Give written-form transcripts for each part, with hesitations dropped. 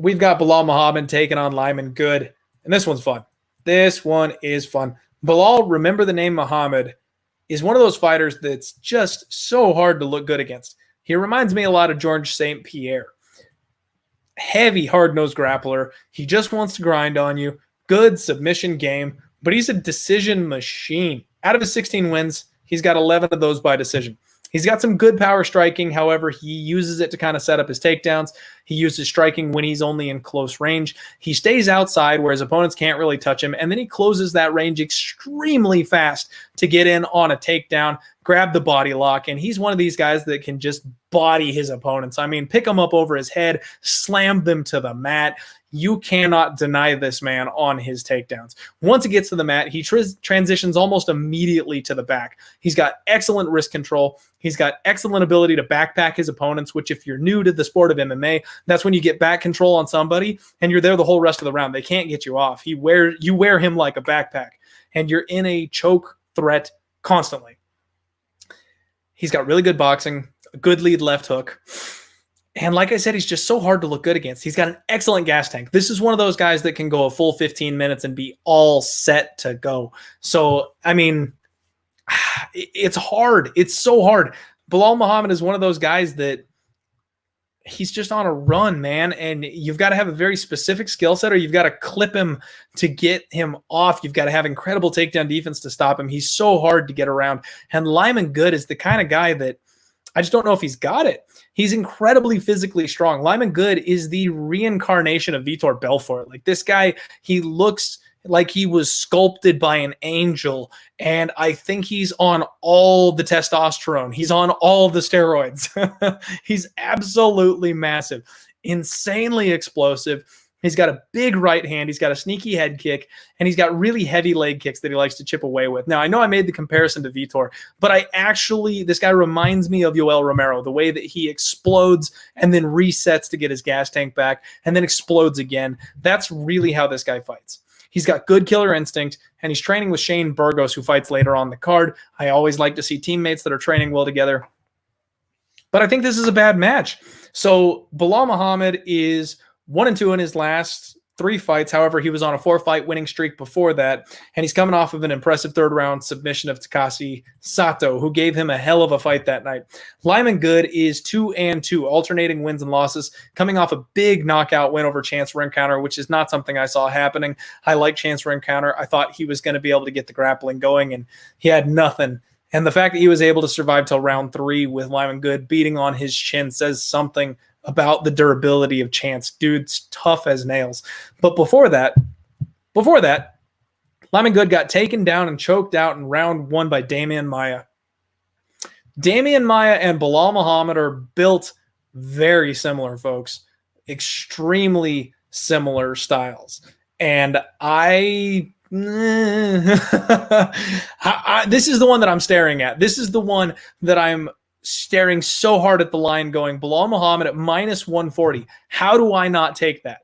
we've got Belal Muhammad taking on Lyman Good, and this one's fun. This one is fun. Belal, remember the name Muhammad, is one of those fighters that's just so hard to look good against. He reminds me a lot of George St. Pierre. Heavy, hard-nosed grappler. He just wants to grind on you. Good submission game, but he's a decision machine. Out of his 16 wins, he's got 11 of those by decision. He's got some good power striking. However, he uses it to kind of set up his takedowns. He uses striking when he's only in close range. He stays outside where his opponents can't really touch him, and then he closes that range extremely fast to get in on a takedown, grab the body lock, and he's one of these guys that can just body his opponents. I mean, pick them up over his head, slam them to the mat. You cannot deny this man on his takedowns. Once he gets to the mat, he transitions almost immediately to the back. He's got excellent wrist control. He's got excellent ability to backpack his opponents, which if you're new to the sport of MMA, that's when you get back control on somebody and you're there the whole rest of the round. They can't get you off. You wear him like a backpack and you're in a choke threat constantly. He's got really good boxing, a good lead left hook. And like I said, he's just so hard to look good against. He's got an excellent gas tank. This is one of those guys that can go a full 15 minutes and be all set to go. So, I mean, it's hard. It's so hard. Belal Muhammad is one of those guys that he's just on a run, man. And you've got to have a very specific skill set or you've got to clip him to get him off. You've got to have incredible takedown defense to stop him. He's so hard to get around. And Lyman Good is the kind of guy that I just don't know if he's got it. He's incredibly physically strong. Lyman Good is the reincarnation of Vitor Belfort. Like this guy, he looks like he was sculpted by an angel. And I think he's on all the testosterone. He's on all the steroids. He's absolutely massive, insanely explosive. He's got a big right hand. He's got a sneaky head kick, and he's got really heavy leg kicks that he likes to chip away with. Now, I know I made the comparison to Vitor, but this guy reminds me of Yoel Romero, the way that he explodes and then resets to get his gas tank back and then explodes again. That's really how this guy fights. He's got good killer instinct, and he's training with Shane Burgos, who fights later on the card. I always like to see teammates that are training well together. But I think this is a bad match. So Belal Muhammad is 1-2 in his last 3 fights. However, he was on a 4-fight winning streak before that, and he's coming off of an impressive third-round submission of Takashi Sato, who gave him a hell of a fight that night. Lyman Good is 2-2, alternating wins and losses, coming off a big knockout win over Chance Rencounter, which is not something I saw happening. I like Chance Rencounter. I thought he was going to be able to get the grappling going, and he had nothing. And the fact that he was able to survive till round 3 with Lyman Good beating on his chin says something about the durability of Chance. Dude's tough as nails. But before that, Lyman Good got taken down and choked out in round 1 by Damian Maia. Damian Maia and Belal Muhammad are built very similar, folks. Extremely similar styles. And this is the one that I'm staring at. This is the one that I'm staring so hard at the line going, Belal Muhammad at -140. How do I not take that?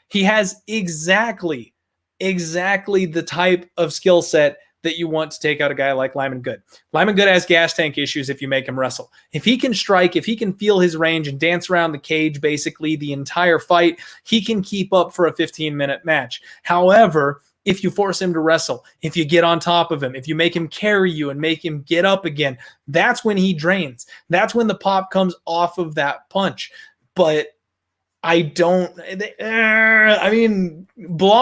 He has exactly the type of skill set that you want to take out a guy like Lyman Good. Lyman Good has gas tank issues if you make him wrestle. If he can strike, if he can feel his range and dance around the cage basically the entire fight, he can keep up for a 15-minute match. However, if you force him to wrestle, if you get on top of him, if you make him carry you and make him get up again, that's when he drains. That's when the pop comes off of that punch. But Belal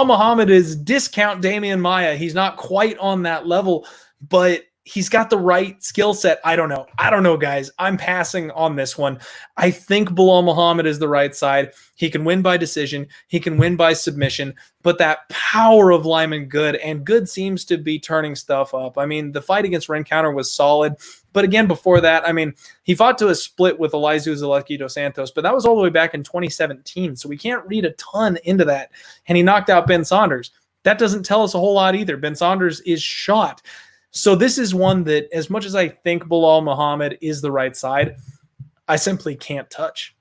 Muhammad is discount Damian Maia. He's not quite on that level, but he's got the right skill set. I don't know, guys. I'm passing on this one. I think Belal Muhammad is the right side. He can win by decision. He can win by submission. But that power of Lyman Good, and Good seems to be turning stuff up. I mean, the fight against Rencounter was solid. But again, before that, I mean, he fought to a split with Elizu Zaleski dos Santos, but that was all the way back in 2017. So we can't read a ton into that. And he knocked out Ben Saunders. That doesn't tell us a whole lot either. Ben Saunders is shot. So this is one that, as much as I think Belal Muhammad is the right side, I simply can't touch.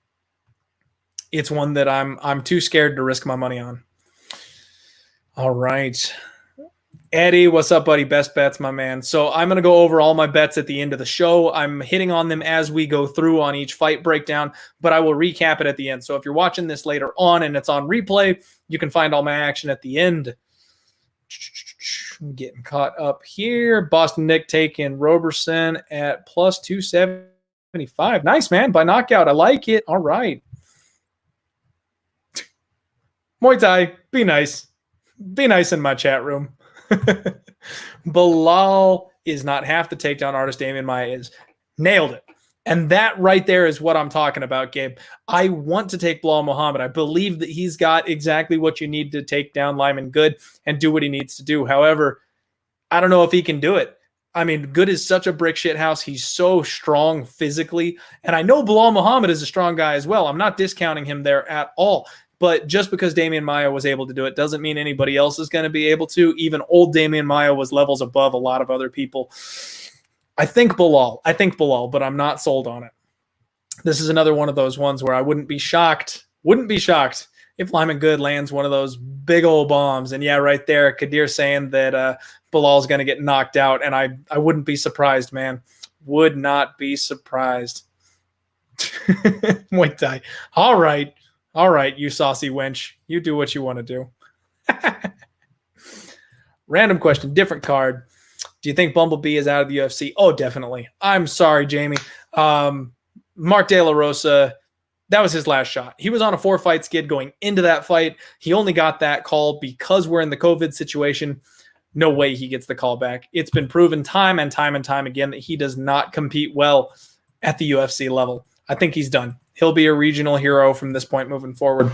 It's one that I'm too scared to risk my money on. All right. Eddie, what's up, buddy? Best bets, my man. So I'm going to go over all my bets at the end of the show. I'm hitting on them as we go through on each fight breakdown, but I will recap it at the end. So if you're watching this later on and it's on replay, you can find all my action at the end. I'm getting caught up here. Boston Nick taking Roberson at plus 275. Nice, man. By knockout. I like it. All right. Muay Thai. Be nice. Be nice in my chat room. Belal is not half the takedown artist Damian Maia is. Nailed it. And that right there is what I'm talking about, Gabe. I want to take Belal Muhammad. I believe that he's got exactly what you need to take down Lyman Good and do what he needs to do. However, I don't know if he can do it. I mean, Good is such a brick shit house. He's so strong physically. And I know Belal Muhammad is a strong guy as well. I'm not discounting him there at all. But just because Damian Maia was able to do it doesn't mean anybody else is going to be able to. Even old Damian Maia was levels above a lot of other people. I think Belal, but I'm not sold on it. This is another one of those ones where I wouldn't be shocked if Lyman Good lands one of those big old bombs. And yeah, right there, Kadir saying that Belal's going to get knocked out. And I wouldn't be surprised, man. Would not be surprised. Muay Thai. All right, you saucy wench. You do what you want to do. Random question, different card. Do you think Bumblebee is out of the UFC? Oh, definitely. I'm sorry, Jamie. Mark De La Rosa, that was his last shot. He was on a 4-fight skid going into that fight. He only got that call because we're in the COVID situation. No way he gets the call back. It's been proven time and time again that he does not compete well at the UFC level. I think he's done. He'll be a regional hero from this point moving forward.